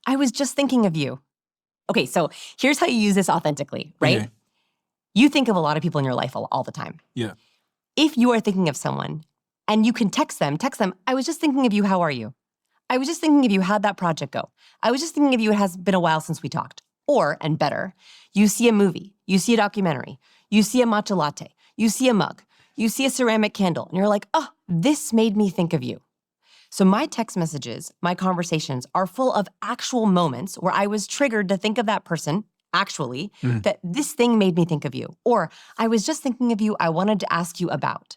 I was just thinking of you. Okay, so here's how you use this authentically, right? Okay. You think of a lot of people in your life all the time. Yeah. If you are thinking of someone and you can text them, I was just thinking of you, how are you? I was just thinking of you, how'd that project go? I was just thinking of you, it has been a while since we talked. Or, and better, you see a movie, you see a documentary, you see a matcha latte, you see a mug, you see a ceramic candle, and you're like, oh, this made me think of you. So my text messages, my conversations are full of actual moments where I was triggered to think of that person, actually, that this thing made me think of you. Or I was just thinking of you, I wanted to ask you about.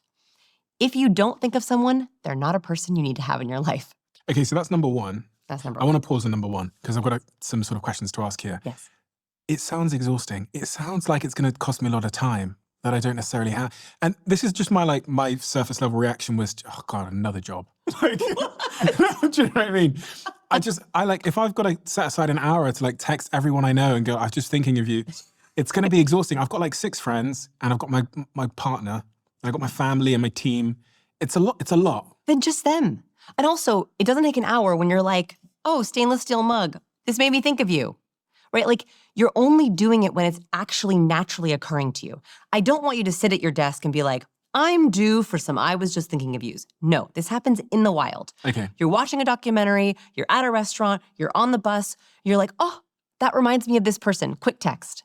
If you don't think of someone, they're not a person you need to have in your life. Okay, so that's number one. That's number I one. want to pause on number one because I've got some sort of questions to ask here. Yes. It sounds exhausting. It sounds like it's going to cost me a lot of time that I don't necessarily have. And this is just my surface level reaction was, oh God, another job. Like, do you know what I mean? If I've got to set aside an hour to like text everyone I know and go, I'm just thinking of you, it's going to be exhausting. I've got like 6 friends and I've got my partner, I've got my family and my team. It's a lot. Then just them. And also, it doesn't take an hour when you're like, oh, stainless steel mug. This made me think of you, right? Like, you're only doing it when it's actually naturally occurring to you. I don't want you to sit at your desk and be like, I'm due for some I was just thinking of yous. No, this happens in the wild. Okay. You're watching a documentary, you're at a restaurant, you're on the bus, you're like, oh, that reminds me of this person, quick text.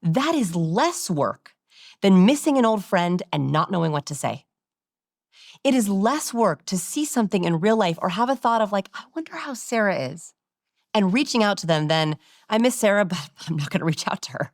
That is less work than missing an old friend and not knowing what to say. It is less work to see something in real life or have a thought of like, I wonder how Sarah is. And reaching out to them then, I miss Sarah, but I'm not gonna reach out to her.